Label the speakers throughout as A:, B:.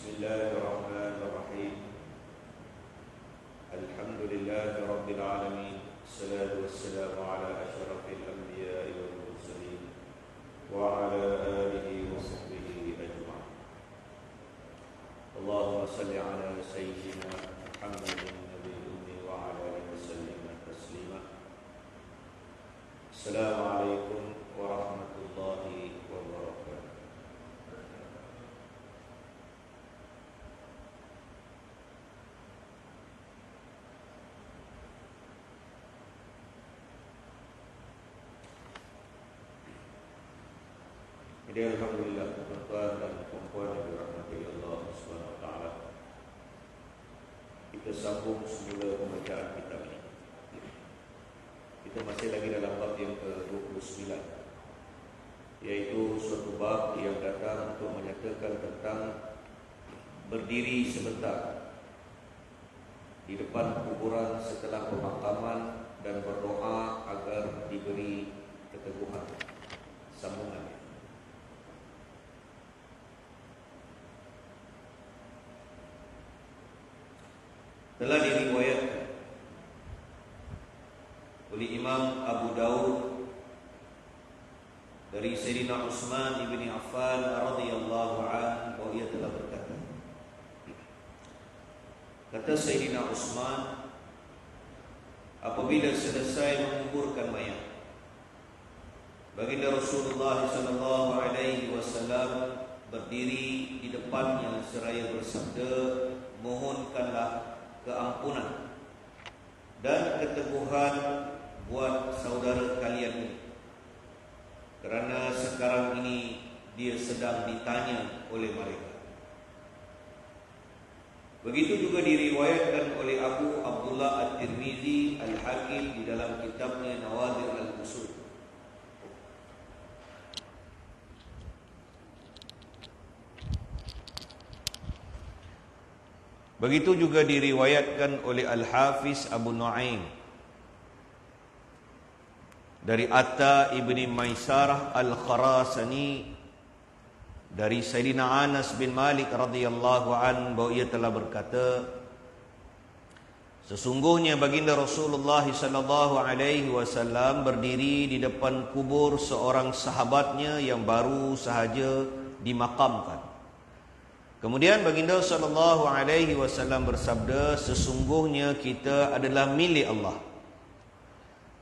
A: Bismillahirrahmanirrahim. Alhamdulillahi rabbil alamin. Assalatu wassalamu ala asyrafil anbiya'i wal mursalin wa ala alihi wa sahbihi ajma'in. Allahumma salli ala sayyidina Muhammadin nabiyil ummi wa ala alihi wa sallim taslima. Assalamualaikum warahmatullahi wabarakatuh. Jadi alhamdulillah tuan-tuan dan puan-puan yang dirahmati Allah Subhanahu wa taala. Kita sambung semula pembacaan kitab ini. Kita masih lagi dalam bab yang ke-29, yaitu suatu bab yang datang untuk menyatakan tentang berdiri sebentar di depan kuburan setelah pemakaman dan berdoa agar diberi keteguhan. Sambungannya. Telah diriwayatkan oleh Imam Abu Daud dari Sayyidina Utsman ibn Affan radhiyallahu anhu bahwa ia telah berkata, kata Sayyidina Utsman, apabila selesai menguburkan mayat, baginda Rasulullah sallallahu alaihi wasallam berdiri di depannya seraya bersabda, mohonkanlah keampunan dan keteguhan buat saudara kalian ini, kerana sekarang ini dia sedang ditanya oleh malaikat. Begitu juga diriwayatkan oleh Abu Abdullah At-Tirmizi Al-Hakim di dalam kitabnya Nawadir Al-Usul. Begitu juga diriwayatkan oleh Al-Hafiz Abu Nu'aim dari Atta ibni Maisarah Al-Kharasani dari Sayyidina Anas bin Malik radhiyallahu an bahwa ia telah berkata, sesungguhnya baginda Rasulullah sallallahu alaihi wasallam berdiri di depan kubur seorang sahabatnya yang baru sahaja dimakamkan. Kemudian baginda sallallahu alaihi wasallam bersabda, sesungguhnya kita adalah milik Allah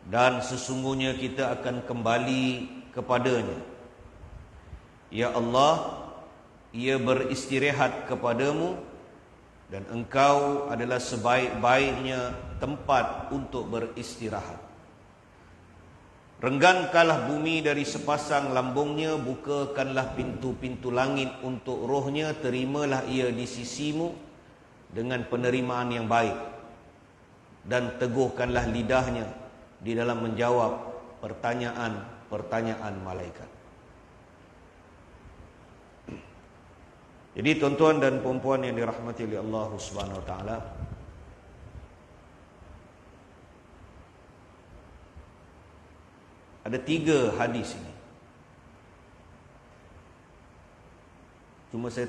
A: dan sesungguhnya kita akan kembali kepadanya. Ya Allah, ia beristirahat kepadamu dan engkau adalah sebaik-baiknya tempat untuk beristirahat. Renggankanlah bumi dari sepasang lambungnya, bukakanlah pintu-pintu langit untuk rohnya, terimalah ia di sisimu dengan penerimaan yang baik, dan teguhkanlah lidahnya di dalam menjawab pertanyaan-pertanyaan malaikat. Jadi tuan-tuan dan puan-puan yang dirahmati oleh Allah Subhanahu wa taala, ada 3 hadis ini. Cuma saya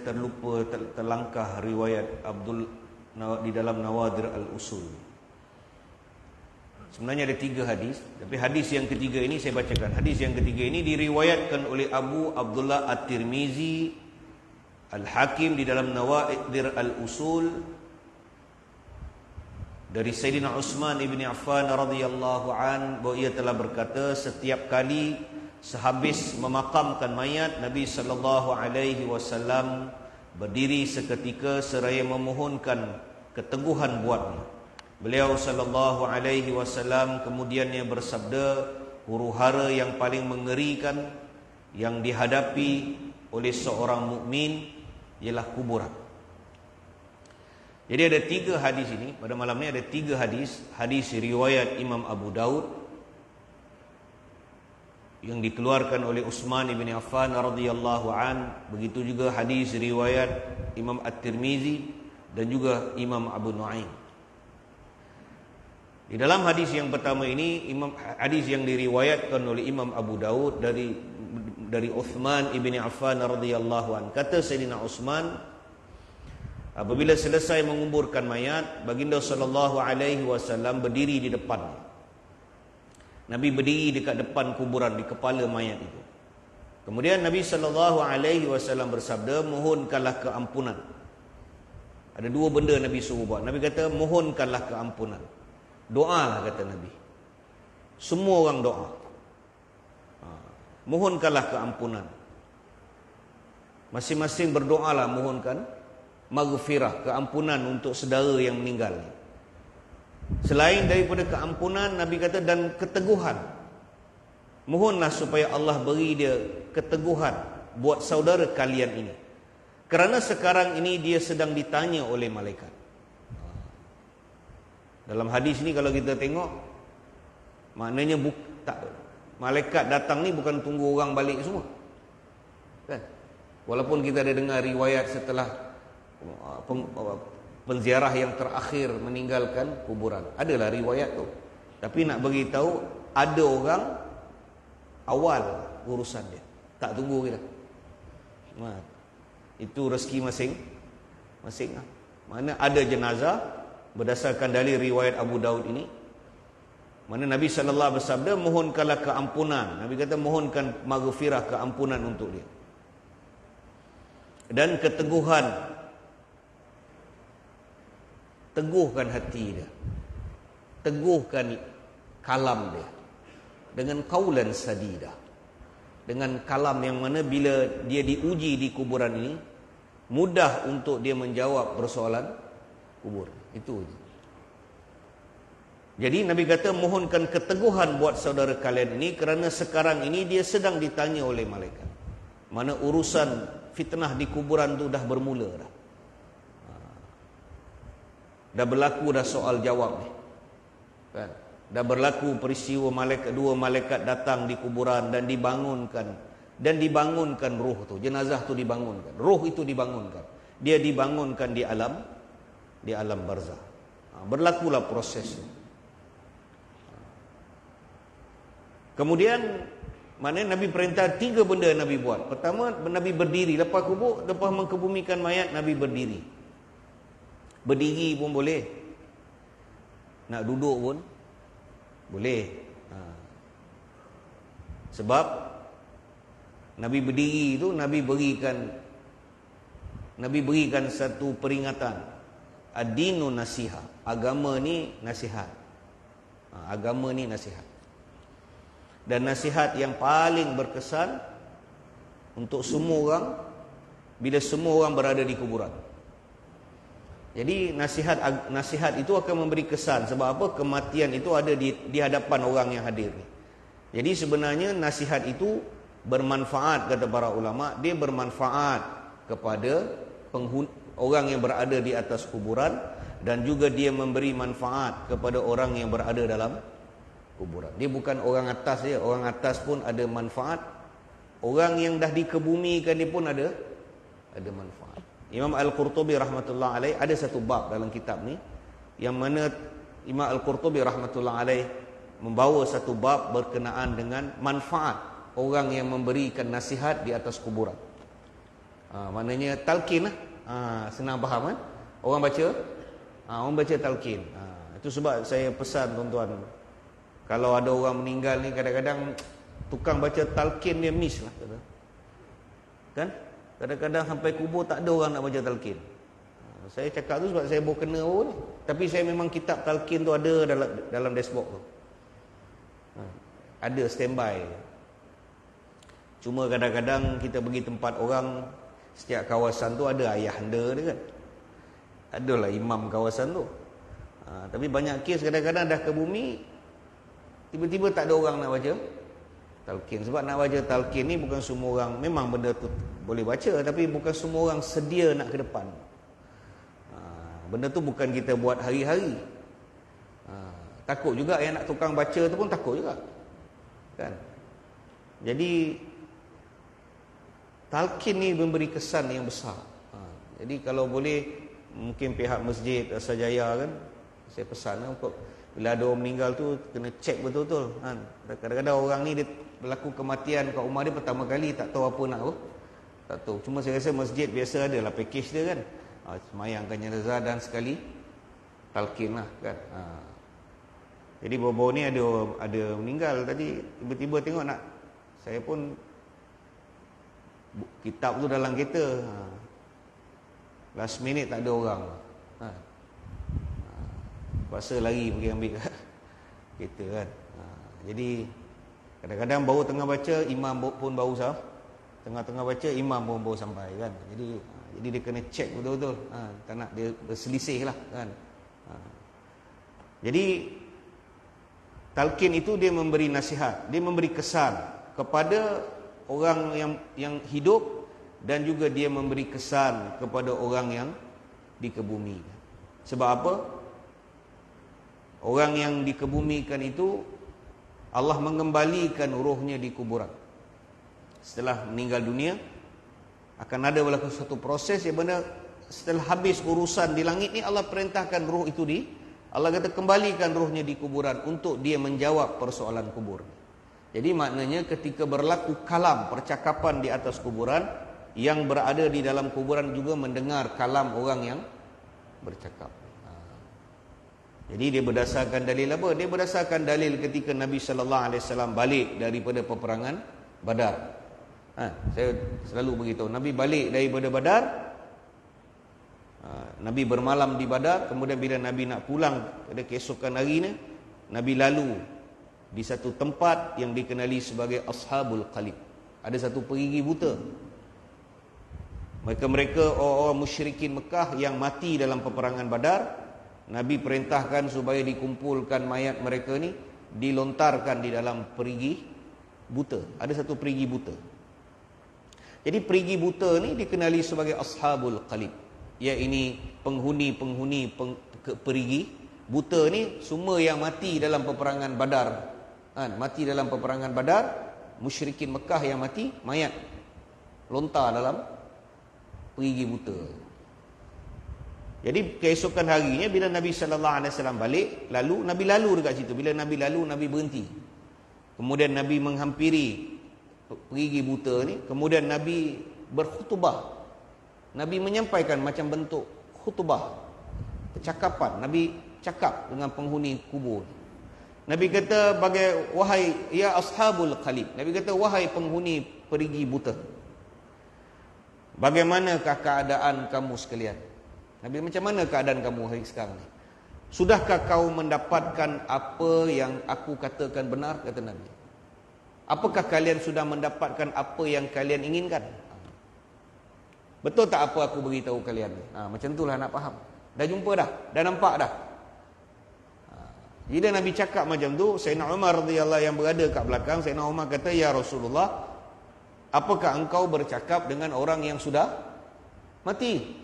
A: terlangkah riwayat Abdul di dalam Nawadir Al-Usul. Sebenarnya ada 3 hadis, tapi hadis yang ketiga ini saya bacakan. Hadis yang ketiga ini diriwayatkan oleh Abu Abdullah At-Tirmizi Al-Hakim di dalam Nawadir Al-Usul dari Sayyidina Utsman ibn Affan radhiyallahu an bahwa ia telah berkata, setiap kali sehabis memakamkan mayat, Nabi sallallahu alaihi wasallam berdiri seketika seraya memohonkan keteguhan buatnya. Beliau sallallahu alaihi wasallam kemudiannya bersabda, huru-hara yang paling mengerikan yang dihadapi oleh seorang mukmin ialah kuburan. Jadi ada 3 hadis ini. Pada malam ini ada 3 hadis. Hadis riwayat Imam Abu Daud yang dikeluarkan oleh Utsman bin Affan radhiyallahu an. Begitu juga hadis riwayat Imam At-Tirmizi dan juga Imam Abu Nu'aim. Di dalam hadis yang pertama ini, hadis yang diriwayatkan oleh Imam Abu Daud dari Utsman bin Affan radhiyallahu an. Kata Sayyidina Utsman, Apabila selesai menguburkan mayat, baginda sallallahu alaihi wasallam berdiri di depannya. Nabi berdiri dekat depan kuburan, di kepala mayat itu. Kemudian Nabi sallallahu alaihi wasallam bersabda, mohonkanlah keampunan. Ada dua benda Nabi suruh buat. Nabi kata, mohonkanlah keampunan. Doalah, kata Nabi. Semua orang doa. Mohonkanlah keampunan. Masing-masing berdoalah, mohonkan maghfirah, keampunan untuk saudara yang meninggal. Selain daripada keampunan, Nabi kata, dan keteguhan. Mohonlah supaya Allah beri dia keteguhan buat saudara kalian ini. Kerana sekarang ini dia sedang ditanya oleh malaikat. Dalam hadis ni kalau kita tengok, maknanya malaikat datang ni bukan tunggu orang balik semua. Kan? Walaupun kita ada dengar riwayat setelah penziarah yang terakhir meninggalkan kuburan. Adalah riwayat tu. Tapi nak bagi tahu ada orang awal urusan dia. Tak tunggu kita. Itu rezeki masing-masing. Mana ada jenazah berdasarkan dalil riwayat Abu Daud ini. Mana Nabi sallallahu alaihi wasallam bersabda, mohonkanlah keampunan. Nabi kata mohonkan maghfirah, keampunan untuk dia. Dan keteguhan. Teguhkan hati dia. Teguhkan kalam dia. Dengan kaulan sadida. Dengan kalam yang mana bila dia diuji di kuburan ini, mudah untuk dia menjawab persoalan kubur. Itu je. Jadi Nabi kata mohonkan keteguhan buat saudara kalian ini, kerana sekarang ini dia sedang ditanya oleh malaikat. Mana urusan fitnah di kuburan tu dah bermula dah. Dah berlaku dah soal jawab ni. Kan? Dah berlaku peristiwa dua malaikat datang di kuburan dan dibangunkan roh tu, jenazah tu dibangunkan. Roh itu dibangunkan. Dia dibangunkan di alam barzah. Berlakulah proses tu. Kemudian mana Nabi perintah 3 benda Nabi buat. Pertama, Nabi berdiri lepas kubur, lepas mengkebumikan mayat, Nabi berdiri. Berdiri pun boleh. Nak duduk pun boleh. Sebab Nabi berdiri itu Nabi berikan satu peringatan. Ad-dinu nasihat. Agama ni nasihat. Agama ni nasihat. Dan nasihat yang paling berkesan untuk semua orang bila semua orang berada di kuburan. Jadi nasihat itu akan memberi kesan. Sebab apa? Kematian itu ada di hadapan orang yang hadir. Jadi sebenarnya nasihat itu bermanfaat, kata para ulama. Dia bermanfaat kepada orang yang berada di atas kuburan, dan juga dia memberi manfaat kepada orang yang berada dalam kuburan. Dia bukan orang atas je. Orang atas pun ada manfaat. Orang yang dah dikebumikan dia pun ada manfaat. Imam Al-Qurtubi rahmatullah alaih ada satu bab dalam kitab ni, yang mana Imam Al-Qurtubi rahmatullah alaih membawa satu bab berkenaan dengan manfaat orang yang memberikan nasihat di atas kuburan. Maknanya talqin lah. Senang faham kan? Orang baca talqin. Itu sebab saya pesan tuan-tuan, kalau ada orang meninggal ni, kadang-kadang tukang baca talqin dia miss lah. Kan? Kadang-kadang sampai kubur tak ada orang nak baca talqin. Saya cakap tu sebab saya baru kena baru ni. Tapi saya memang kitab talqin tu ada dalam dashboard tu. Ada standby. Cuma kadang-kadang kita pergi tempat orang, setiap kawasan tu ada ayahanda dia kan. Adalah imam kawasan tu. Tapi banyak kes kadang-kadang dah ke bumi, tiba-tiba tak ada orang nak baca talqin. Sebab nak baca talqin ni bukan semua orang, memang benda tu boleh baca, tapi bukan semua orang sedia nak ke depan. Benda tu bukan kita buat hari-hari. Takut juga yang nak tukang baca tu pun takut juga. Kan? Jadi talqin ni memberi kesan yang besar. Jadi kalau boleh, mungkin pihak Masjid Asajaya kan, saya pesan bila ada orang meninggal tu kena cek betul-betul. Kadang-kadang orang ni dia berlaku kematian kat rumah dia pertama kali, tak tahu apa nak apa. Tak tahu. Cuma saya rasa masjid biasa adalah package dia kan. semayangkan jenazah dan sekali talqin lah kan. Jadi baru-baru ni ada meninggal tadi, tiba-tiba tengok nak, saya pun kitab tu dalam kereta, last minute tak ada orang, paksa lari pergi ambil kereta kan. Jadi kadang-kadang baru tengah baca, imam pun baru tengah-tengah baca, imam pun baru sampai kan. Jadi dia kena check betul-betul, tak nak dia berselisih lah kan. Jadi talqin itu dia memberi nasihat, dia memberi kesan kepada orang yang hidup, dan juga dia memberi kesan kepada orang yang dikebumikan. Sebab apa? Orang yang dikebumikan itu Allah mengembalikan rohnya di kuburan. Setelah meninggal dunia akan ada berlaku satu proses yang benar, setelah habis urusan di langit ni, Allah perintahkan roh itu Allah kata kembalikan rohnya di kuburan untuk dia menjawab persoalan kubur. Jadi maknanya ketika berlaku kalam, percakapan di atas kuburan, yang berada di dalam kuburan juga mendengar kalam orang yang bercakap. Jadi dia berdasarkan dalil apa? Dia berdasarkan dalil ketika Nabi sallallahu alaihi wasallam balik daripada peperangan Badar. Saya selalu beritahu, Nabi balik daripada Badar, Nabi bermalam di Badar, kemudian bila Nabi nak pulang pada keesokan hari ni, Nabi lalu di satu tempat yang dikenali sebagai Ashabul Qalib. Ada satu perigi buta. Mereka orang musyrikin Mekah yang mati dalam peperangan Badar. Nabi perintahkan supaya dikumpulkan mayat mereka ni, dilontarkan di dalam perigi buta. Ada satu perigi buta. Jadi perigi buta ni dikenali sebagai Ashabul Qalib. Ya, ini penghuni-penghuni perigi buta ni semua yang mati dalam peperangan Badar. Mati dalam peperangan Badar, musyrikin Mekah yang mati, mayat lontar dalam perigi buta. Jadi keesokan harinya bila Nabi sallallahu alaihi wasallam balik, Nabi lalu dekat situ. Bila Nabi lalu, Nabi berhenti. Kemudian Nabi menghampiri perigi buta ni, kemudian Nabi berkhutbah. Nabi menyampaikan macam bentuk khutbah, percakapan. Nabi cakap dengan penghuni kubur. Nabi kata, wahai ya ashabul qalib. Nabi kata, wahai penghuni perigi buta, bagaimanakah keadaan kamu sekalian? Nabi, macam mana keadaan kamu hari sekarang ni? Sudahkah kau mendapatkan apa yang aku katakan benar? Kata Nabi. Apakah kalian sudah mendapatkan apa yang kalian inginkan? Betul tak apa aku beritahu kalian ni? Macam itulah nak faham. Dah jumpa dah? Dah nampak dah? Bila Nabi cakap macam tu, Sayyidina Umar radhiyallahu yang berada kat belakang, Sayyidina Umar kata, ya Rasulullah, apakah engkau bercakap dengan orang yang sudah mati?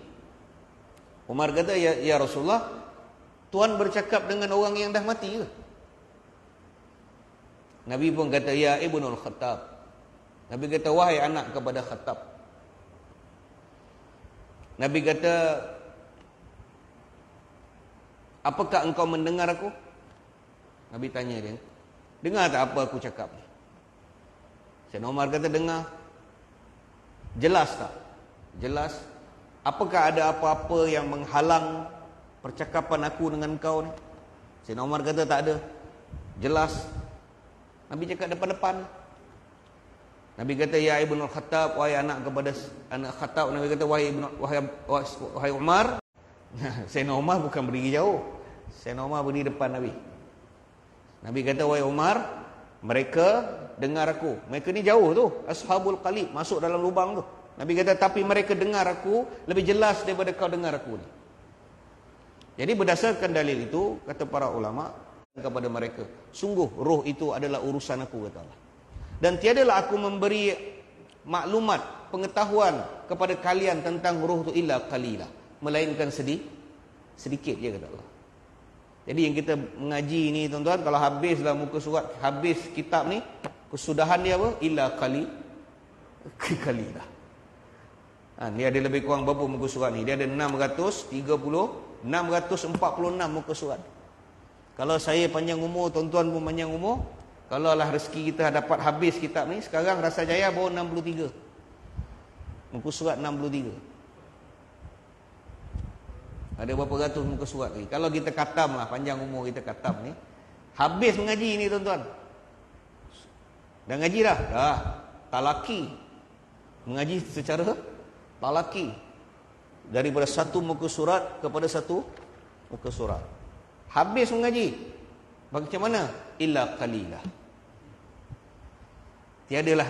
A: Umar kata, ya Rasulullah, Tuan bercakap dengan orang yang dah mati ke? Nabi pun kata, ya Ibnul Khattab. Nabi kata, wahai anak kepada Khattab. Nabi kata, apakah engkau mendengar aku? Nabi tanya dia, dengar tak apa aku cakap ni? Sayyidina Umar kata, dengar. Jelas tak? Jelas. Apakah ada apa-apa yang menghalang percakapan aku dengan kau ni? Sayyidina Umar kata, tak ada. Jelas. Nabi cakap depan-depan. Nabi kata, ya Ibnul Khattab, wahai anak kepada anak Khattab. Nabi kata, wahai Umar. Sayyidina Umar bukan berdiri jauh. Sayyidina Umar berdiri depan Nabi. Nabi kata, wahai Umar, mereka dengar aku. Mereka ni jauh tu, Ashabul Qalib, masuk dalam lubang tu. Nabi kata, tapi mereka dengar aku lebih jelas daripada kau dengar aku ni. Jadi berdasarkan dalil itu, kata para ulama kepada mereka, sungguh roh itu adalah urusan aku, kata Allah. Dan tiadalah aku memberi maklumat, pengetahuan kepada kalian tentang roh itu illa qalila, melainkan sedikit je, kata Allah. Jadi yang kita mengaji ni, tuan-tuan, kalau habis dalam muka surat, habis kitab ni, kesudahan dia apa? Illa qalila. Ni ada lebih kurang berapa muka surat ni? Dia ada 646 muka surat. Kalau saya panjang umur, tuan-tuan pun panjang umur, kalau lah rezeki kita dapat habis kitab ni, sekarang rasa jaya baru 63 muka surat, 63. Ada berapa ratus muka surat lagi. Kalau kita khatam lah, panjang umur kita khatam ni, habis mengaji ni tuan-tuan. Dah ngaji dah? Dah. Talaki. Mengaji secara talaki. Daripada satu muka surat kepada satu muka surat. Habis mengaji. Macam mana? Illa qalilah. Tiadalah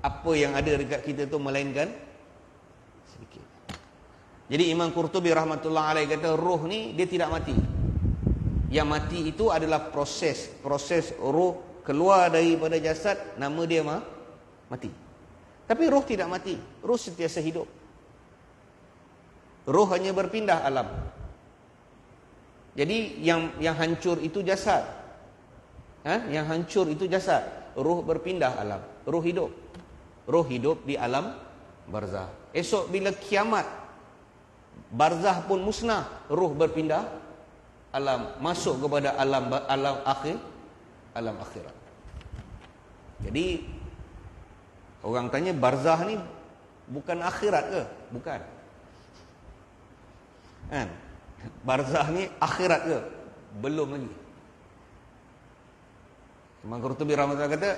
A: apa yang ada dekat kita tu melainkan sedikit. Jadi Imam Qurtubi rahmatullah alaih kata roh ni dia tidak mati. Yang mati itu adalah proses roh keluar daripada jasad, nama dia mati. Tapi roh tidak mati. Roh sentiasa hidup. Roh hanya berpindah alam. Jadi yang hancur itu jasad. Yang hancur itu jasad. Roh berpindah alam. Roh hidup. Roh hidup di alam barzah. Esok bila kiamat, barzah pun musnah, roh berpindah alam, masuk kepada alam akhirat. Jadi orang tanya barzah ni bukan akhirat ke? Bukan. Kan? Barzah ni akhirat ke? Belum lagi. Imam Qurtubi rahmatullah kata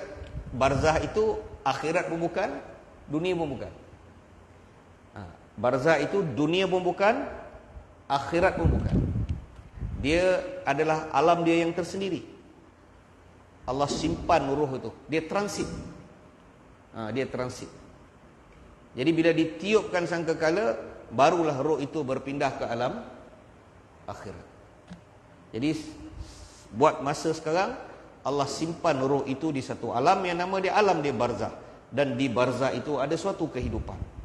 A: barzah itu akhirat pun bukan, dunia pun bukan. Barzah itu dunia pun bukan, akhirat pun bukan. Dia adalah alam dia yang tersendiri. Allah simpan ruh itu. Dia transit. Dia transit. Jadi bila ditiupkan sangkakala, barulah roh itu berpindah ke alam akhirat. Jadi buat masa sekarang, Allah simpan roh itu di satu alam yang nama dia alam dia barzah. Dan di barzah itu ada suatu kehidupan.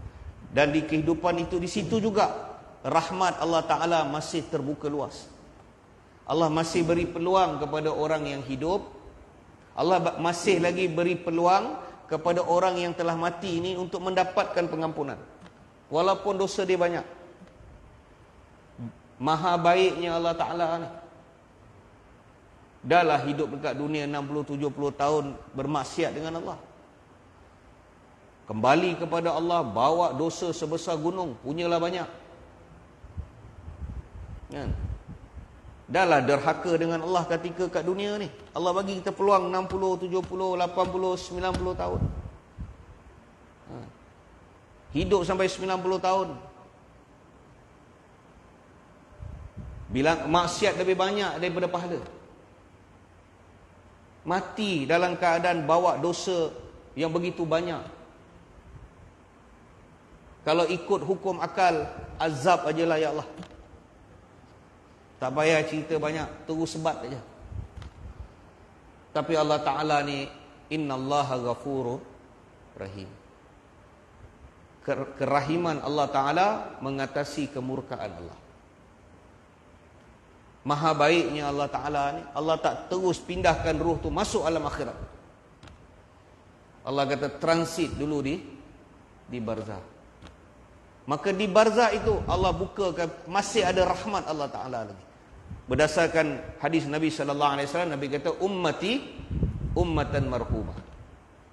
A: Dan di kehidupan itu, di situ juga rahmat Allah Ta'ala masih terbuka luas. Allah masih beri peluang kepada orang yang hidup. Allah masih lagi beri peluang kepada orang yang telah mati ini untuk mendapatkan pengampunan. Walaupun dosa dia banyak. Maha baiknya Allah Ta'ala ni. Dahlah hidup dekat dunia 60-70 tahun bermaksiat dengan Allah. Kembali kepada Allah, bawa dosa sebesar gunung, punyalah banyak. Kan? Dahlah derhaka dengan Allah ketika kat dunia ni. Allah bagi kita peluang 60, 70, 80, 90 tahun. Hidup sampai 90 tahun. Bilang maksiat lebih banyak daripada pahala. Mati dalam keadaan bawa dosa yang begitu banyak. Kalau ikut hukum akal, azab ajalah ya Allah. Tak payah cerita banyak, terus sebat aja. Tapi Allah Ta'ala ni, innallaha ghafurur rahim. Kerahiman Allah Ta'ala mengatasi kemurkaan Allah. Maha baiknya Allah Ta'ala ni, Allah tak terus pindahkan ruh tu masuk alam akhirat. Allah kata transit dulu di barzah. Maka di barzah itu Allah bukakan, masih ada rahmat Allah Ta'ala lagi. Berdasarkan hadis Nabi SAW, Nabi kata ummati ummatan marhumah.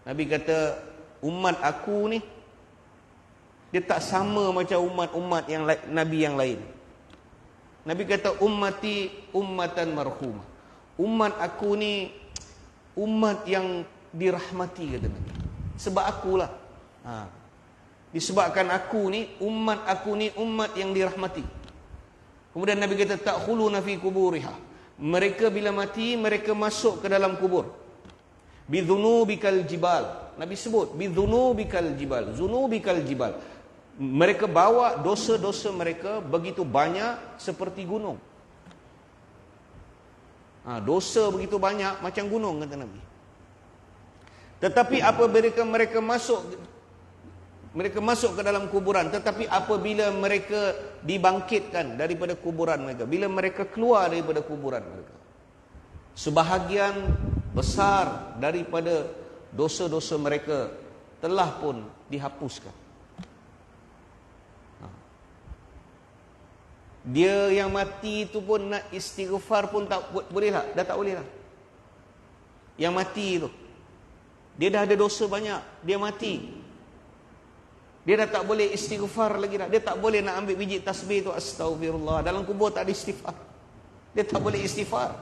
A: Nabi kata umat aku ni dia tak sama macam umat-umat yang Nabi yang lain. Nabi kata ummati ummatan marhumah. Umat aku ni umat yang dirahmati, kata Nabi. Sebab akulah. Disebabkan aku ni umat yang dirahmati. Kemudian Nabi kata takhuluna fi kuburiha. Mereka bila mati, mereka masuk ke dalam kubur. Bidzunubikal jibal. Nabi sebut bidzunubikal jibal. Zunubikal jibal. Mereka bawa dosa-dosa mereka begitu banyak seperti gunung. Dosa begitu banyak macam gunung, kata Nabi. Tetapi apabila mereka masuk ke dalam kuburan, tetapi apabila mereka dibangkitkan daripada kuburan mereka, bila mereka keluar daripada kuburan mereka, sebahagian besar daripada dosa-dosa mereka telah pun dihapuskan. Dia yang mati itu pun nak istighfar pun tak boleh lah. Dah tak boleh lah. Yang mati itu, dia dah ada dosa banyak, dia mati. Dia dah tak boleh istighfar lagi dah. Dia tak boleh nak ambil biji tasbih tu, astagfirullah. Dalam kubur tak ada istighfar. Dia tak boleh istighfar.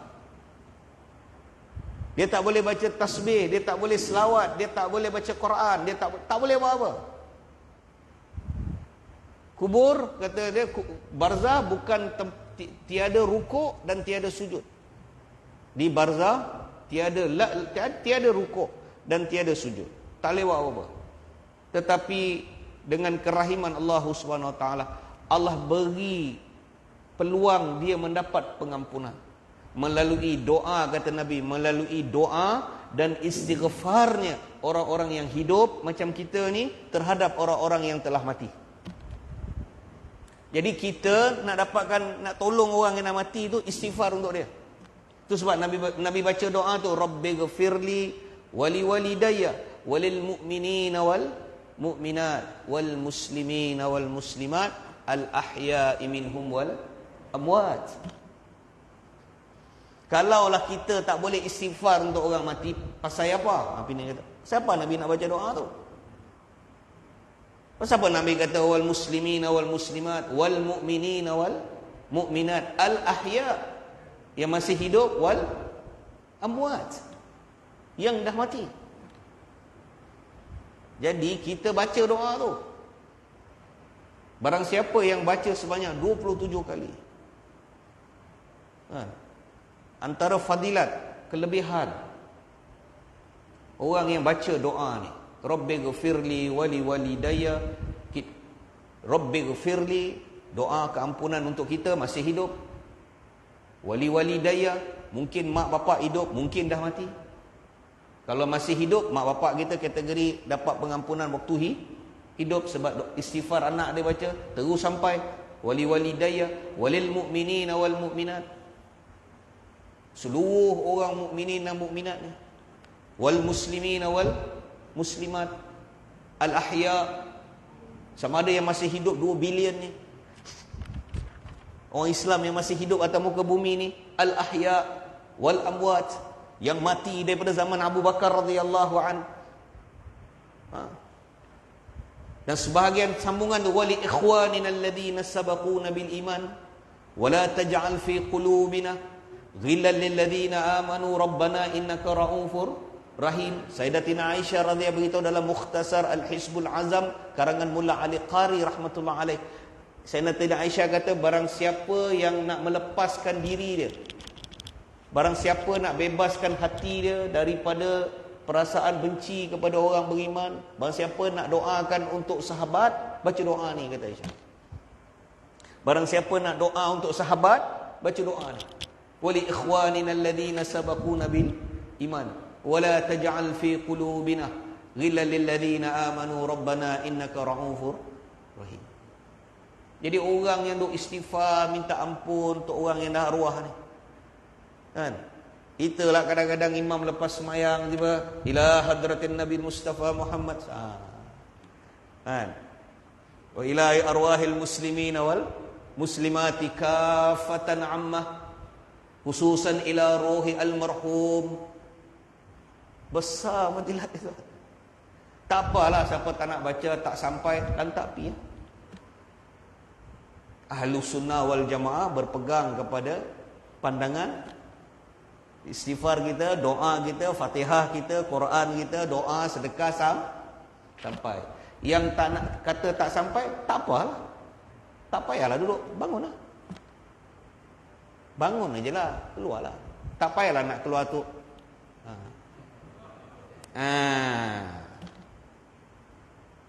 A: Dia tak boleh baca tasbih, dia tak boleh selawat, dia tak boleh baca Quran, dia tak boleh buat apa. Kubur, kata dia, barzah bukan tiada rukuk dan tiada sujud. Di barzah tiada rukuk dan tiada sujud. Tak boleh buat apa-apa. Tetapi dengan kerahiman Allah Subhanahu Wa Taala, Allah beri peluang dia mendapat pengampunan melalui doa, kata Nabi, melalui doa dan istighfarnya orang-orang yang hidup macam kita ni terhadap orang-orang yang telah mati. Jadi kita nak dapatkan, nak tolong orang yang dah mati tu, istighfar untuk dia. Itu sebab Nabi baca doa tu, Rabbighfirli wali walidayya walil mu'minina wal mu'minat wal muslimina wal muslimat al ahya'i minhum wal amwat. Kalaulah kita tak boleh istighfar untuk orang mati, pasal apa? Nabi ni kata, siapa Nabi nak baca doa tu? Pasal apa Nabi kata wal muslimina wal muslimat wal mu'minina wal mu'minat al ahya', yang masih hidup, wal amwat, yang dah mati. Jadi kita baca doa tu. Barang siapa yang baca sebanyak 27 kali, antara fadilat, kelebihan orang yang baca doa ni, Rabbighfirli wali walidayya, Rabbighfirli, doa keampunan untuk kita masih hidup. Wali walidayya, mungkin mak bapak hidup, mungkin dah mati. Kalau masih hidup, mak bapak kita kategori dapat pengampunan waktu hidup, sebab istighfar anak dia baca terus sampai. Wali walidayya walil mu'minina wal mu'minat, seluruh orang mukminin dan mukminat ni, wal muslimina wal muslimat al ahya, sama ada yang masih hidup 2 bilion ni, orang Islam yang masih hidup atas muka bumi ni, al ahya wal amwat, yang mati daripada zaman Abu Bakar radhiyallahu an. Dan sebahagian sambungan tu, wali ikhwanina alladhina sabaquna bil iman wala taj'al fi qulubina ghillan lil ladzina amanu rabbana innaka raufur rahim. Sayyidatina Aisyah radhiyallahu beritahu dalam Mukhtasar Al-Hisbul Azam karangan Mullah Ali Qari rahmatullah alaih, Sayyidatina Aisyah kata, barang siapa yang nak melepaskan diri dia, barang siapa nak bebaskan hati dia daripada perasaan benci kepada orang beriman, barang siapa nak doakan untuk sahabat, baca doa ni, kata Aisyah. Barang siapa nak doa untuk sahabat, baca doa ni, wali ikhwanina alladhina sabaquna bil iman wala taj'al fi qulubina ghillan lil ladzina amanu rabbana innaka raufur rahim. Jadi orang yang duk istighfar minta ampun untuk orang yang dah arwah ni, kan? Itulah kadang-kadang imam lepas semayang tiba, ila hadratin Nabi Mustafa Muhammad, kan? Wa ila arwahil muslimin wal muslimati kafatan ammah, khususan ila ruhi almarhum. Besar fadilat itu. Tak apalah, siapa tak nak baca, tak sampai, dan tak pi. Ahlus sunnah wal jamaah berpegang kepada pandangan istighfar kita, doa kita, Fatihah kita, Quran kita, doa, sedekah sampai. Yang tak nak kata tak sampai, tak apalah. Tak payahlah duduk, bangunlah. Bangun aja lah, keluarlah. Tak payahlah nak keluar tu.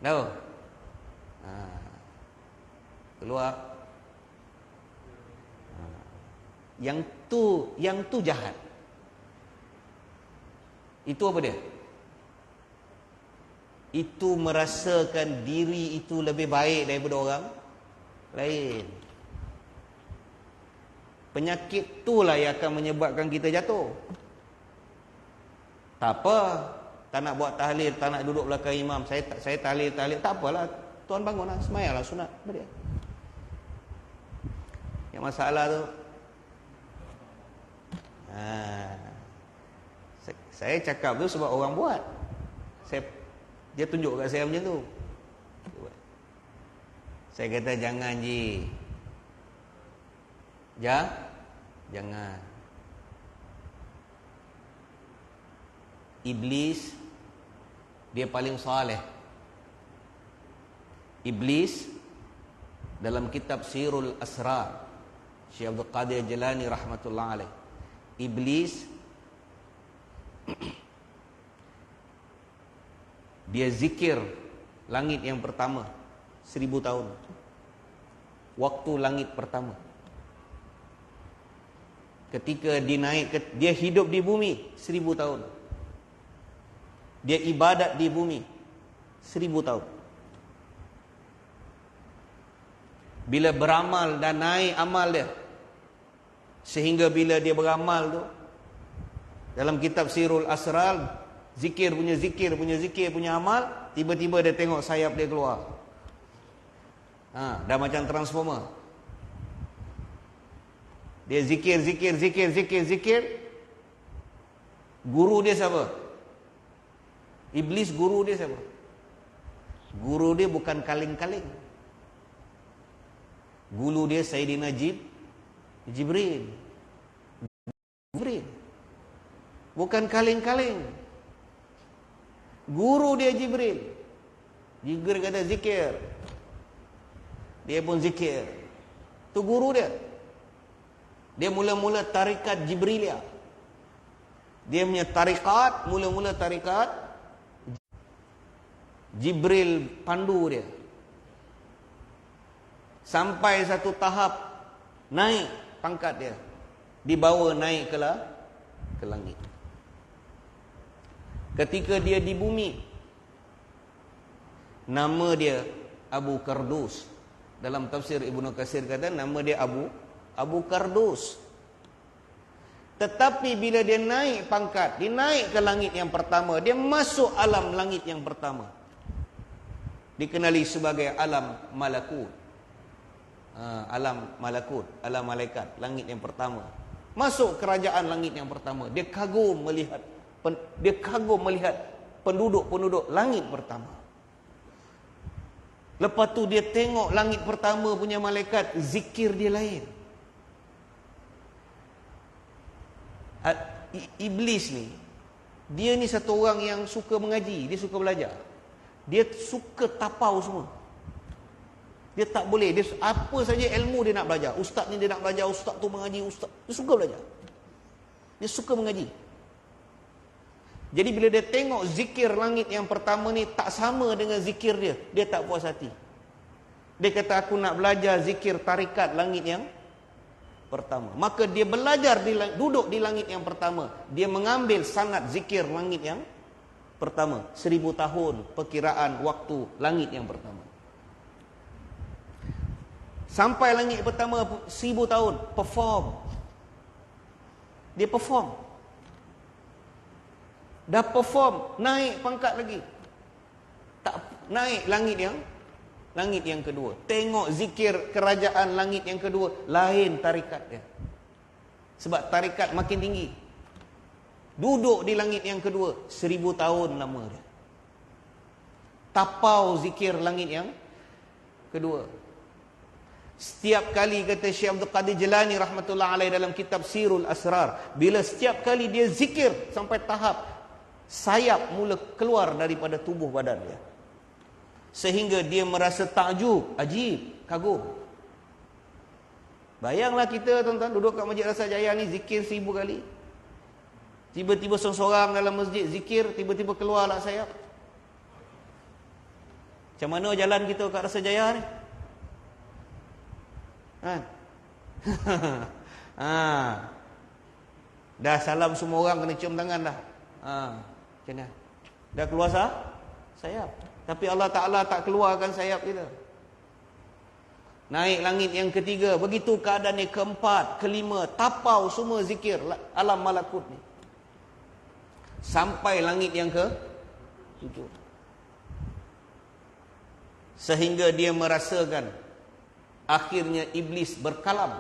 A: No. Keluar. Yang tu jahat. Itu apa dia? Itu merasakan diri itu lebih baik daripada orang lain. Penyakit itulah yang akan menyebabkan kita jatuh. Tak apa, tak nak buat tahlil, tak nak duduk belakang imam, saya tahlil, tak apalah, tuan bangunlah, semayanglah sunat beriak. Yang masalah tu, saya cakap tu sebab orang buat. Dia tunjuk kat saya macam tu. Saya kata jangan Ji. Jangan. Iblis dia paling saleh. Iblis dalam kitab Sirul Asrar Syekh Abdul Qadir Jalani rahmatullah alaih, Iblis dia zikir langit yang pertama 1000 tahun. Waktu langit pertama. Ketika dia hidup di bumi 1000 tahun. Dia ibadat di bumi 1000 tahun. Bila beramal dan naik amal dia, sehingga bila dia beramal tu, dalam kitab Sirul Asrar, zikir punya amal, tiba-tiba dia tengok sayap dia keluar. Dah macam transformer. Dia zikir. Guru dia siapa? Iblis guru dia siapa? Guru dia bukan kaling-kaling. Guru dia Sayyidina Jibril. Bukan kaling-kaling. Guru dia Jibril. Jibril kata zikir. Dia pun zikir. Tu guru dia. Dia mula-mula tarikat Jibrilia. Dia punya tarikat, mula-mula tarikat Jibril pandu dia. Sampai satu tahap naik pangkat dia, dibawa naik ke langit. Ketika dia di bumi, nama dia Abu Kardus. Dalam tafsir Ibnu Katsir kata nama dia Abu Kardus. Tetapi bila dia naik pangkat, dia naik ke langit yang pertama, dia masuk alam langit yang pertama, dikenali sebagai alam malakut. Alam malakut, alam malaikat, langit yang pertama. Masuk kerajaan langit yang pertama. Dia kagum melihat penduduk-penduduk langit pertama. Lepas tu dia tengok langit pertama punya malaikat, zikir dia lain. Iblis ni, dia ni satu orang yang suka mengaji, dia suka belajar. Dia suka tapau semua. Dia tak boleh, dia apa saja ilmu dia nak belajar. Ustaz ni dia nak belajar, ustaz tu mengaji, ustaz. Dia suka belajar. Dia suka mengaji. Jadi bila dia tengok zikir langit yang pertama ni tak sama dengan zikir dia, dia tak puas hati. Dia kata aku nak belajar zikir tarikat langit yang pertama. Maka dia belajar duduk di langit yang pertama. Dia mengambil sanad zikir langit yang pertama. 1000 tahun perkiraan waktu langit yang pertama. Sampai langit pertama 1000 tahun, perform. Dia perform. Dah perform, naik pangkat lagi. Tak naik langit yang kedua. Tengok zikir kerajaan langit yang kedua, lain tarikat dia. Sebab tarikat makin tinggi. Duduk di langit yang kedua, 1000 tahun lama dia. Tapau zikir langit yang kedua. Setiap kali, kata Syekh Abdul Qadir Jalani rahmatullah alaih dalam kitab Sirul Asrar, bila setiap kali dia zikir sampai tahap sayap mula keluar daripada tubuh badan dia, sehingga dia merasa takjub, ajib, kagum. Bayanglah kita tuan-tuan duduk kat Masjid Rasa Jaya ni, zikir 1000 kali. Tiba-tiba seorang dalam masjid zikir, tiba-tiba keluarlah sayap. Macam mana jalan kita kat Rasa Jaya ni? Dah salam semua orang, kena cium tangan dah. Macam mana? Dah keluar sayap. Tapi Allah Ta'ala tak keluarkan sayap kita. Naik langit yang ketiga, begitu keadaan ni, keempat, kelima, tapau semua zikir alam malakut ni. Sampai langit yang ke-7. Sehingga dia merasakan akhirnya iblis berkalam.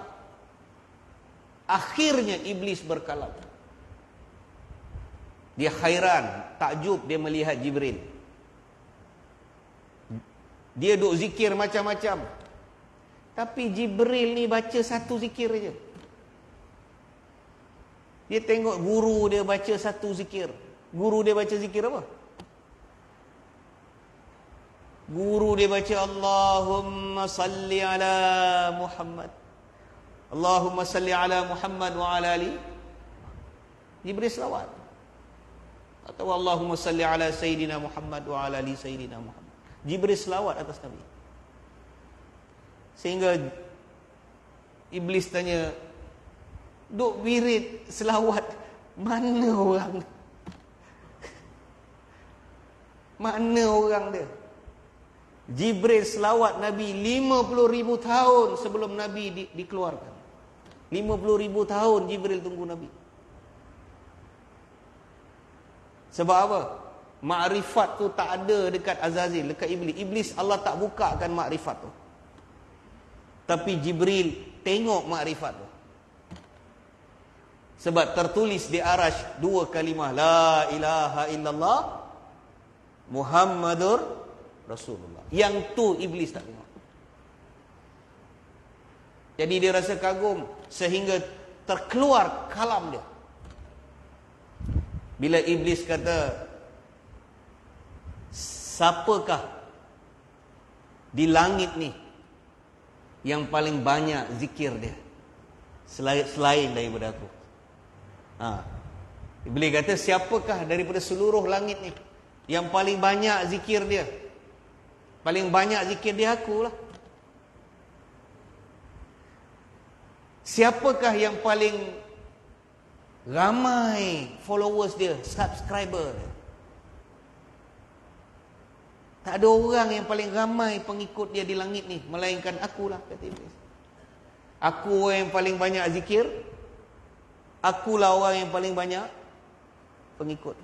A: Dia hairan, takjub dia melihat Jibril. Dia duk zikir macam-macam. Tapi Jibril ni baca satu zikir je. Dia tengok guru dia baca satu zikir. Guru dia baca zikir apa? Guru dia baca Allahumma salli ala Muhammad. Allahumma salli ala Muhammad wa ala ali. Jibril selawat. Atau Allahumma salli ala Sayyidina Muhammad wa ala ali Sayyidina Muhammad. Jibril selawat atas Nabi. Sehingga Iblis tanya, duk wirid selawat, mana orang? Mana orang dia? Jibril selawat Nabi 50,000 tahun sebelum Nabi dikeluarkan. 50,000 tahun Jibril tunggu Nabi. Sebab apa? Makrifat tu tak ada dekat Azazil, dekat Iblis. Iblis Allah tak bukakan makrifat tu. Tapi Jibril tengok makrifat tu. Sebab tertulis di Arash dua kalimah, la ilaha illallah Muhammadur Rasulullah. Yang tu Iblis tak tengok. Jadi dia rasa kagum sehingga terkeluar kalam dia. Bila Iblis kata, siapakah di langit ni yang paling banyak zikir dia selain daripada aku? Iblis kata, siapakah daripada seluruh langit ni yang paling banyak zikir dia? Paling banyak zikir dia akulah. Siapakah yang paling ramai followers dia, subscriber dia? Tak ada orang yang paling ramai pengikut dia di langit ni melainkan akulah, kata Iblis. Aku yang paling banyak zikir, akulah orang yang paling banyak pengikut.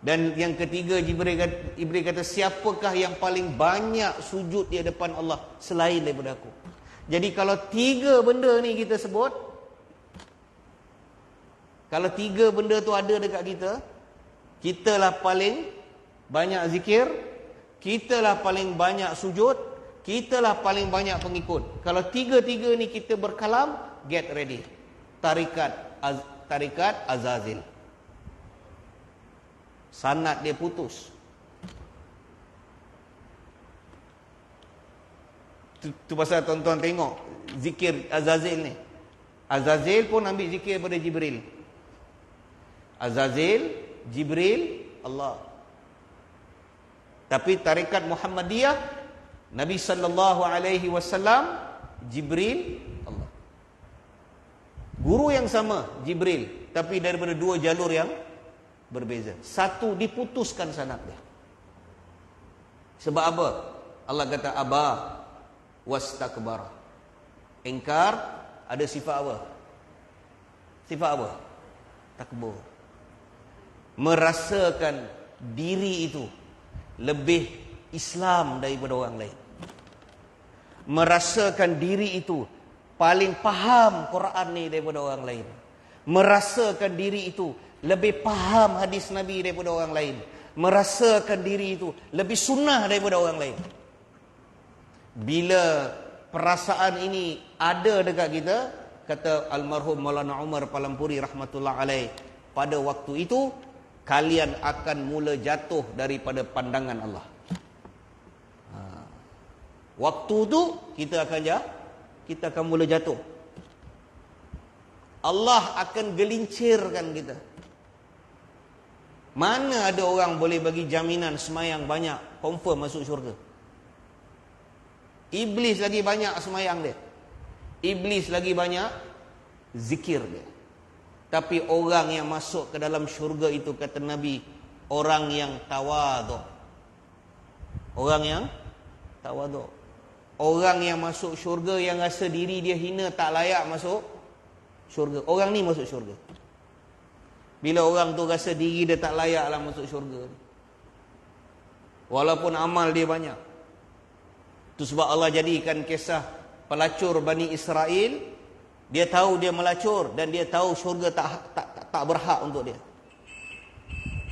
A: Dan yang ketiga, Iblis kata, siapakah yang paling banyak sujud di hadapan Allah selain daripada aku? Jadi kalau tiga benda ni kita sebut, kalau tiga benda tu ada dekat kita, kitalah paling banyak zikir, kitalah paling banyak sujud, kitalah paling banyak pengikut. Kalau tiga-tiga ni kita berkalam, get ready. Tarikat Azazil. Sanad dia putus. Tu pasal tuan-tuan tengok zikir Azazil ni. Azazil pun ambil zikir pada Jibril. Azazil, Jibril, Allah. Tapi tarikat Muhammadiyah, Nabi sallallahu alaihi wasallam, Jibril, Allah. Guru yang sama, Jibril, tapi daripada dua jalur yang berbeza. Satu diputuskan sanad dia. Sebab apa? Allah kata aba wastakbara. Ingkar, ada sifat apa? Sifat apa? Takbur. Merasakan diri itu lebih Islam daripada orang lain. Merasakan diri itu paling faham Quran ni daripada orang lain. Merasakan diri itu lebih faham hadis Nabi daripada orang lain. Merasakan diri itu lebih sunnah daripada orang lain. Bila perasaan ini ada dekat kita, kata almarhum Maulana Umar Palampuri rahmatullah alaih, pada waktu itu kalian akan mula jatuh daripada pandangan Allah. Waktu tu kita akan mula jatuh. Allah akan gelincirkan kita. Mana ada orang boleh bagi jaminan semayang banyak confirm masuk syurga? Iblis lagi banyak semayang dia. Iblis lagi banyak zikir dia. Tapi orang yang masuk ke dalam syurga itu, kata Nabi, orang yang tawadhu. Orang yang tawadhu. Orang yang masuk syurga yang rasa diri dia hina, tak layak masuk syurga. Orang ni masuk syurga. Bila orang tu rasa diri dia tak layaklah masuk syurga, walaupun amal dia banyak. Itu sebab Allah jadikan kisah pelacur Bani Israel. Dia tahu dia melacur dan dia tahu syurga tak berhak untuk dia.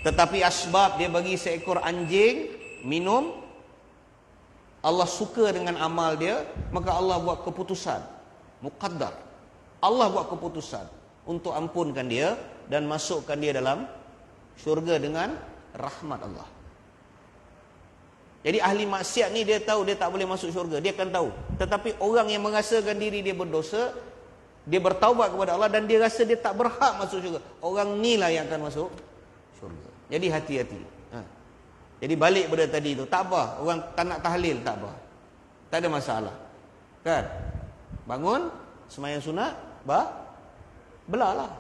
A: Tetapi asbab dia bagi seekor anjing minum Allah suka dengan amal dia, maka Allah buat keputusan, muqaddar. Allah buat keputusan untuk ampunkan dia dan masukkan dia dalam syurga dengan rahmat Allah. Jadi ahli maksiat ni dia tahu dia tak boleh masuk syurga, dia akan tahu. Tetapi orang yang merasakan diri dia berdosa, dia bertaubat kepada Allah dan dia rasa dia tak berhak masuk syurga, orang ni lah yang akan masuk syurga. Jadi hati-hati. Jadi balik pada tadi tu, tak apa, orang tak nak tahlil, tak apa, tak ada masalah, kan? Bangun, sembahyang sunat, belalah.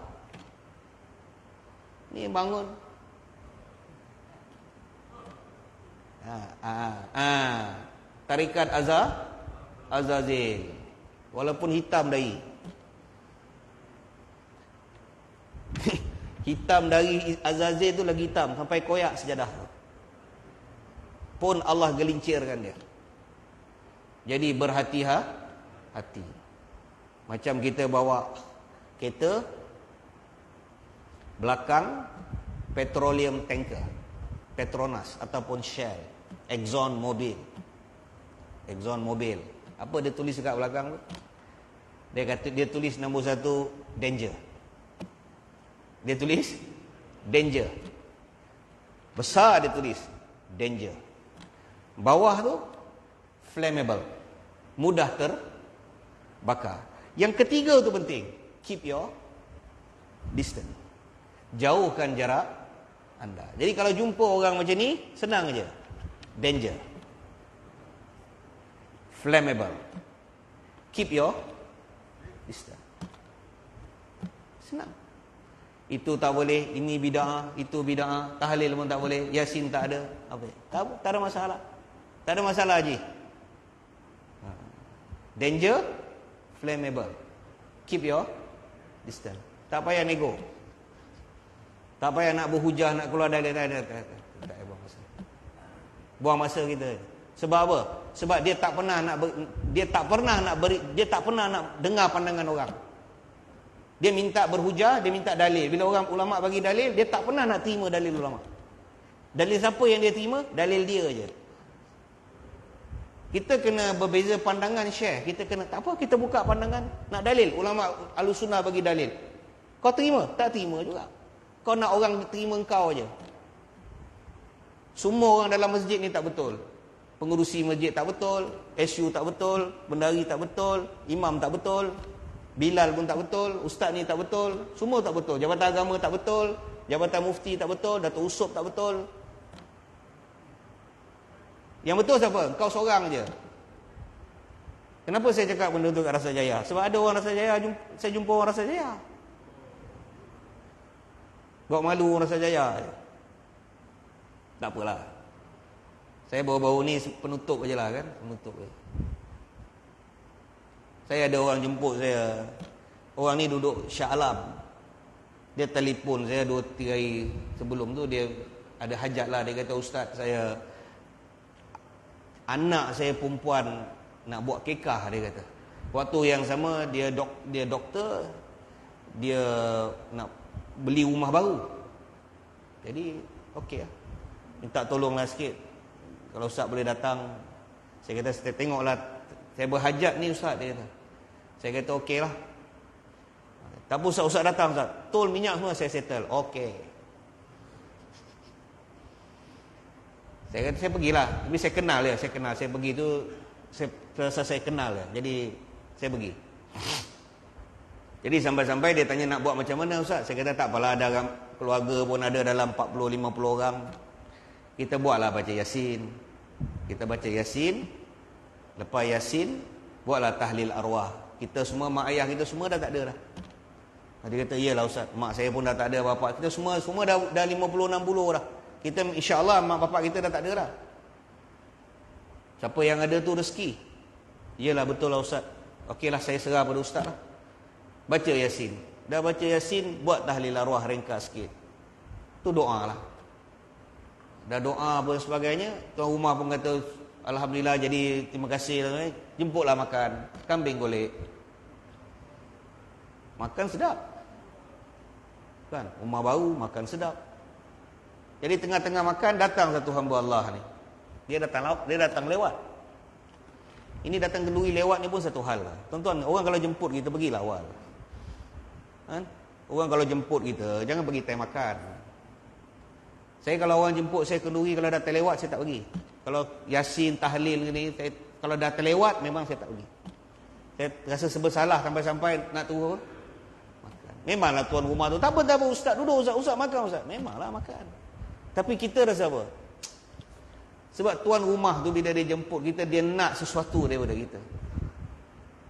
A: Ni bangun, tarikat Azazil, walaupun hitam dahi. Hitam dari Azazil tu lagi hitam sampai koyak sejadah pun Allah gelincirkan dia. Jadi berhati-hati. Macam kita bawa kereta belakang petroleum tanker, Petronas ataupun Shell, Exxon Mobil. Apa dia tulis dekat belakang tu? Dia tulis nombor 1 danger. Dia tulis danger. Besar dia tulis danger. Bawah tu flammable, mudah terbakar. Yang ketiga tu penting, keep your distance. Jauhkan jarak anda. Jadi kalau jumpa orang macam ni, senang aja. Danger, flammable, keep your distance. Senang. Itu tak boleh, ini bid'ah, itu bid'ah, tahlil pun tak boleh, yasin tak ada, apa? Tak ada masalah. Tak ada masalah haji. Danger, flammable, keep your distance. Tak payah nego. Tak payah nak berhujah, nak keluar dari tak payah buang masa. Buang masa kita. Sebab apa? Sebab dia tak pernah nak dengar pandangan orang. Dia minta berhujah, dia minta dalil. Bila orang ulama bagi dalil, dia tak pernah nak terima dalil ulama. Dalil siapa yang dia terima? Dalil dia je. Kita kena berbeza pandangan, share. Kita kena, tak apa, kita buka pandangan. Nak dalil, ulama Ahlussunnah bagi dalil. Kau terima? Tak terima juga. Kau nak orang terima kau je. Semua orang dalam masjid ni tak betul. Pengurusi masjid tak betul, SU tak betul, bendahari tak betul, imam tak betul, Bilal pun tak betul, ustaz ni tak betul, semua tak betul. Jabatan agama tak betul, jabatan mufti tak betul, Datuk Usop tak betul. Yang betul siapa? Kau seorang je. Kenapa saya cakap benda tu kat Rasa Jaya? Sebab ada orang Rasa Jaya, saya jumpa orang Rasa Jaya, buat malu orang Rasa Jaya. Tak apalah. Saya baru-baru ni penutup je lah kan, penutup je. Saya ada orang jemput saya. Orang ni duduk Shah Alam. Dia telefon saya 2-3 hari sebelum tu, dia ada hajat lah. Dia kata, Ustaz, anak saya perempuan nak buat kekah, dia kata. Waktu yang sama dia doktor, dia nak beli rumah baru. Jadi okey lah, minta tolonglah sikit. Kalau Ustaz boleh datang. Saya kata, saya tengoklah, saya berhajat ni Ustaz, dia kata. Saya kata okey lah. Tak apa Ustaz datang Ustaz, tol minyak semua saya settle. Okey. Saya kata saya pergilah. Tapi saya kenal dia, saya pergi tu, saya rasa saya kenal dia. Jadi saya pergi. Jadi sampai-sampai dia tanya nak buat macam mana Ustaz. Saya kata tak apalah, ada keluarga pun ada dalam 40-50 orang. Kita buatlah baca Yasin. Kita baca Yasin. Lepas Yasin, buatlah tahlil arwah. Kita semua, mak ayah kita semua dah tak ada dah. Dia kata, iyalah Ustaz, mak saya pun dah tak ada, bapak kita semua dah 50-60 dah. Kita insya-Allah mak bapak kita dah tak ada dah. Siapa yang ada tu rezeki. Iyalah betul lah Ustaz. Okeylah, saya serah pada Ustaz lah. Baca Yasin. Dah baca Yasin, buat tahlil arwah ringkas sikit. Tu doa lah. Dah doa apa sebagainya, tuan rumah pun kata alhamdulillah, jadi terima kasih lah. Jemputlah makan kambing golek. Makan sedap. Kan, rumah baru makan sedap. Jadi tengah-tengah makan datang satu hamba Allah ni. Dia datang lewat. Ini datang kenduri lewat ni pun satu hal lah. Tuan-tuan, orang kalau jemput kita, pergilah awal. Kan? Orang kalau jemput kita, jangan pergi time makan. Saya kalau orang jemput saya kenduri, kalau dah terlewat saya tak pergi. Kalau Yasin, tahlil ni, kalau dah terlewat memang saya tak pergi. Saya rasa bersalah sampai-sampai nak turun makan. Memanglah tuan rumah tu, tak apa ustaz duduk, ustaz makan ustaz. Memanglah makan. Tapi kita rasa apa? Sebab tuan rumah tu bila dia jemput kita, dia nak sesuatu daripada kita.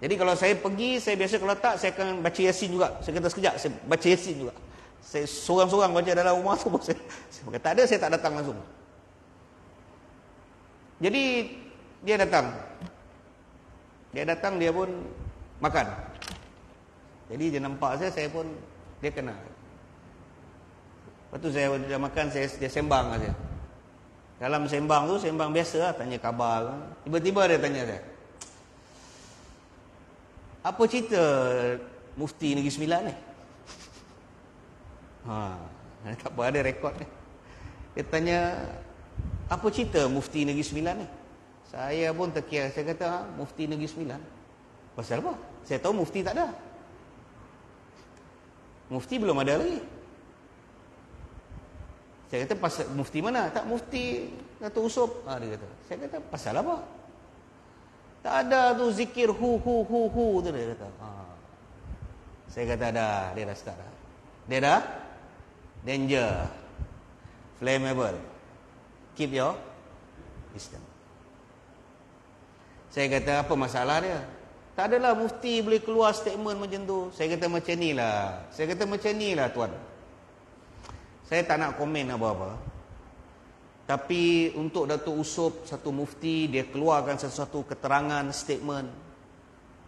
A: Jadi kalau saya pergi, saya biasa kalau tak, saya akan baca Yasin juga. Saya kata sekejap, saya baca Yasin juga. Saya sorang-sorang baca dalam rumah tu. Saya kata tak ada, saya tak datang langsung. Jadi dia datang. Dia pun makan. Jadi dia nampak saya pun, dia kenal. Lepas tu saya dah makan, dia sembang saja. Dalam sembang tu, sembang biasa lah, tanya khabar. Tiba-tiba dia tanya saya, apa cerita Mufti Negeri Sembilan ni? Tak apa, ada rekod ni. Dia tanya, apa cerita Mufti Negeri Sembilan ni? Saya pun terkira, saya kata, Mufti Negeri Sembilan. Pasal apa? Saya tahu Mufti tak ada. Mufti belum ada lagi. Saya kata, pasal Mufti mana? Tak, Mufti Datuk Usop. Dia kata. Saya kata, pasal apa? Tak ada tu zikir hu tu, dia kata. Saya kata, dah, dia dah start dah. Dia dah danger, flammable, keep your distance. Saya kata, apa masalah dia? Tak adalah Mufti boleh keluar statement macam tu. Saya kata, macam ni lah tuan. Saya tak nak komen apa-apa. Tapi untuk Datuk Usop, satu mufti, dia keluarkan sesuatu keterangan, statement,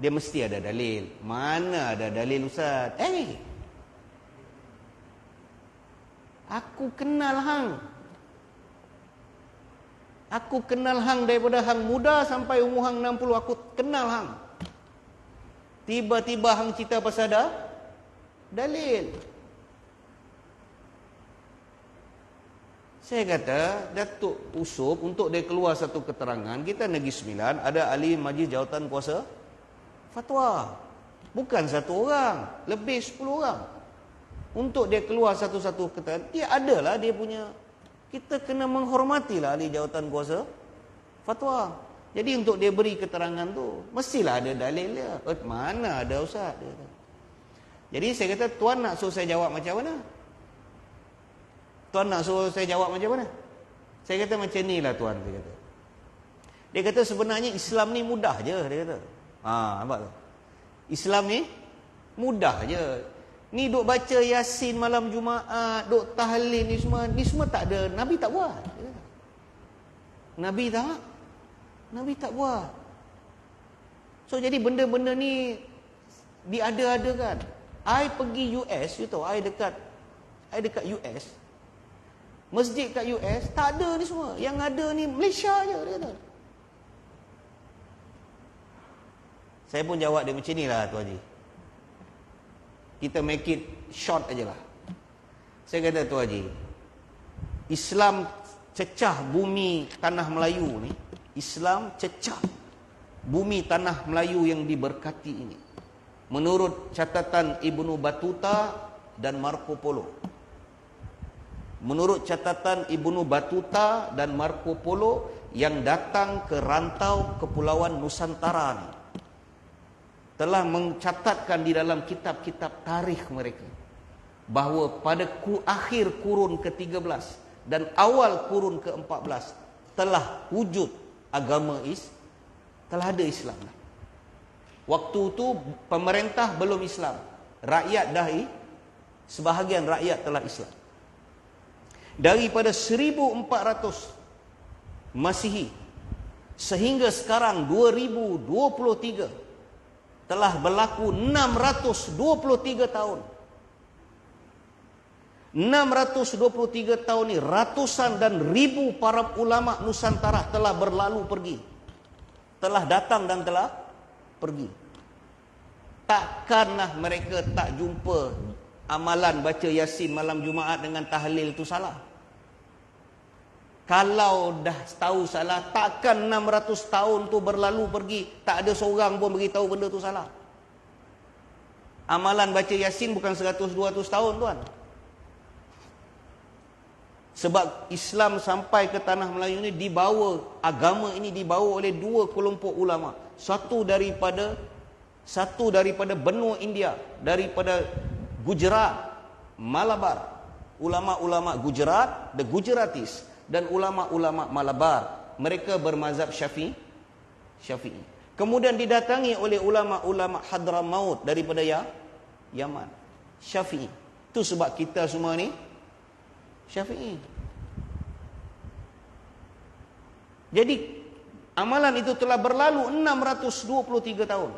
A: dia mesti ada dalil. Mana ada dalil Ustaz? Aku kenal hang. Aku kenal hang daripada hang muda sampai umur hang 60. Aku kenal hang. Tiba-tiba hang cerita pasal ada dalil. Saya kata, Datuk Usop, untuk dia keluar satu keterangan, kita Negeri Sembilan ada ahli majlis jawatan kuasa fatwa. Bukan satu orang, lebih 10 orang. Untuk dia keluar satu-satu keterangan, dia adalah dia punya, kita kena menghormatilah ahli jawatan kuasa fatwa. Jadi untuk dia beri keterangan tu, mestilah ada dalil dia. Mana ada Ustaz? Jadi saya kata, tuan nak suruh saya jawab macam mana? Tuan nak suruh saya jawab macam mana? Saya kata macam ni lah tuan. Dia kata sebenarnya Islam ni mudah je. Dia kata. Nampak tak? Islam ni mudah je. Ni duk baca Yasin malam Jumaat, duk tahlil ni semua tak ada. Nabi tak buat. Dia kata. Nabi tak buat. So jadi benda-benda ni diada-adakan. I pergi US, you tahu, I dekat US. Masjid kat US tak ada ni semua. Yang ada ni Malaysia je, dia kata. Saya pun jawab dia macam ni lah, Tuan Haji. Kita make it short aja lah. Saya kata, Tuan Haji, Islam cecah bumi tanah Melayu ni. Islam cecah bumi tanah Melayu yang diberkati ini. Menurut catatan Ibnu Battuta dan Marco Polo. Menurut catatan Ibnu Battuta dan Marco Polo yang datang ke rantau kepulauan Nusantara ni, telah mencatatkan di dalam kitab-kitab tarikh mereka bahawa pada akhir kurun ke-13 dan awal kurun ke-14 telah wujud agama telah ada Islam. Waktu tu pemerintah belum Islam, rakyat dah sebahagian rakyat telah Islam. Daripada 1400 Masihi sehingga sekarang 2023 telah berlaku 623 tahun. 623 tahun ni ratusan dan ribu para ulama Nusantara telah berlalu pergi. Telah datang dan telah pergi. Takkanlah mereka tak jumpa amalan baca Yasin malam Jumaat dengan tahlil itu salah. Kalau dah tahu salah, takkan 600 tahun tu berlalu pergi, tak ada seorang pun beritahu benda tu salah. Amalan baca Yasin bukan 100-200 tahun tuan. Sebab Islam sampai ke tanah Melayu ni dibawa, agama ini dibawa oleh dua kelompok ulama. Satu daripada benua India, daripada Gujarat, Malabar. Ulama-ulama Gujarat, the Gujaratis, dan ulama-ulama Malabar. Mereka bermazhab Syafi'i. Kemudian didatangi oleh ulama-ulama Hadramaut daripada Yaman. Syafi'i. Itu sebab kita semua ni Syafi'i. Jadi amalan itu telah berlalu 623 tahun.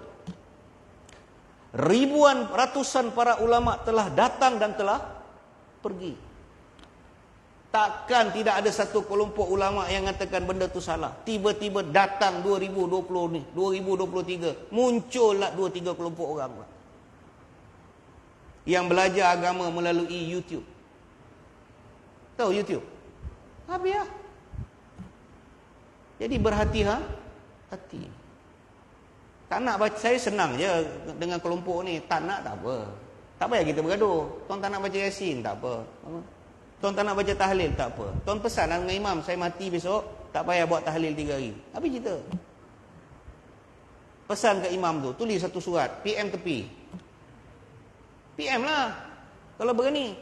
A: Ribuan, ratusan para ulama telah datang dan telah pergi. Takkan tidak ada satu kelompok ulama yang mengatakan benda itu salah. Tiba-tiba datang 2020 ni, 2023, muncullah 2-3 kelompok orang yang belajar agama melalui YouTube. Tahu YouTube? Habis lah. Jadi berhati-hati. Tak nak baca, saya senang je dengan kelompok ni. Tak nak tak apa. Tak payah kita bergaduh. Tuan tak nak baca Yasin, tak apa. Tuan tak nak baca tahlil, tak apa. Tuan pesan dengan imam, saya mati besok, tak payah buat tahlil 3 hari. Habis cerita. Pesan ke imam tu, tulis satu surat, PM tepi. PM lah, kalau berani.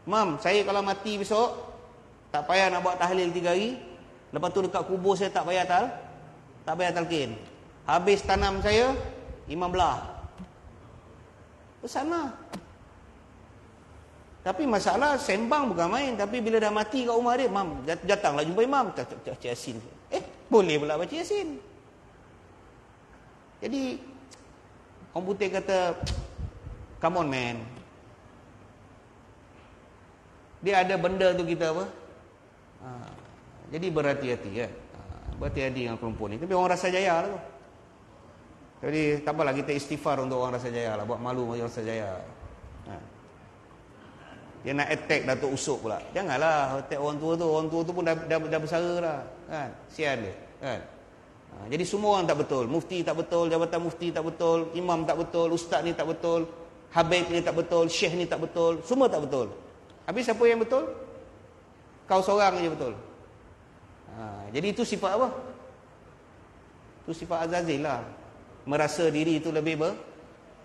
A: Mam, saya kalau mati besok, tak payah nak buat tahlil 3 hari. Lepas tu dekat kubur saya tak payah talqin. Habis tanam saya, imam belah. Pesan lah. Tapi masalah sembang bukan main. Tapi bila dah mati kat rumah dia, mam, datanglah jumpa imam. Baca Yasin. Boleh pula baca Yasin. Jadi komputer kata, come on man. Dia ada benda tu kita apa? Jadi berhati-hati kan. Berhati-hati dengan kelompok ni. Tapi orang rasa jaya lah tu. Jadi tak apalah, kita istighfar untuk orang rasa jaya lah. Buat malu orang rasa jaya. Dia nak attack Datuk Usop pula. Janganlah attack orang tua tu. Orang tua tu pun dah bersara dah. Kan? Sian dia. Kan? Jadi semua orang tak betul. Mufti tak betul. Jabatan mufti tak betul. Imam tak betul. Ustaz ni tak betul. Habib ni tak betul. Syekh ni tak betul. Semua tak betul. Habis siapa yang betul? Kau seorang je betul. Jadi itu sifat apa? Itu sifat Azazil lah. Merasa diri itu lebih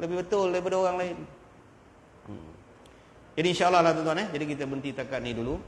A: betul daripada orang lain. Jadi insyaAllah lah tuan-tuan. Jadi kita berhenti takat ni dulu.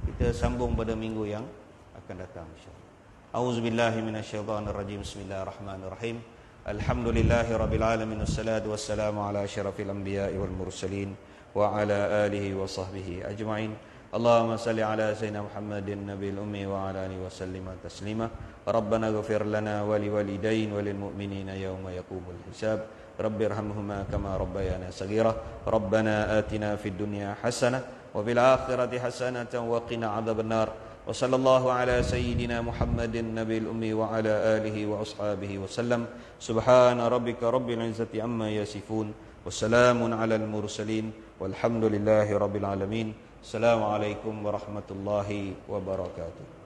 A: Kita sambung pada minggu yang akan datang insyaAllah. A'udzubillahi minasyaitanirrajim. Bismillahirrahmanirrahim. Alhamdulillahirrabbilalamin. Wassalatu wassalamu ala asyrafil anbiya'i wal mursalin. Wa ala alihi wa sahbihi ajma'in. Allahumma salli ala sayyidina Muhammadin nabiyil ummi wa ala alihi wa sallima taslima. Rabbana ghafir lana wa liwalidain wa lil mu'minina yawma yaqumul hisab. Rabbirhamhuma kama rabbayana saghira. Rabbana atina fid dunya hasanah wa fil akhirati hasanatan wa qina adzabannar. Wa sallallahu ala sayyidina Muhammadin nabiyil ummi wa ala alihi wa ashabihi wa sallam. Subhana rabbika rabbil izzati amma yasifun. Wassalamun alal mursalin. Walhamdulillahi rabbil alamin. Assalamualaikum warahmatullahi wabarakatuh.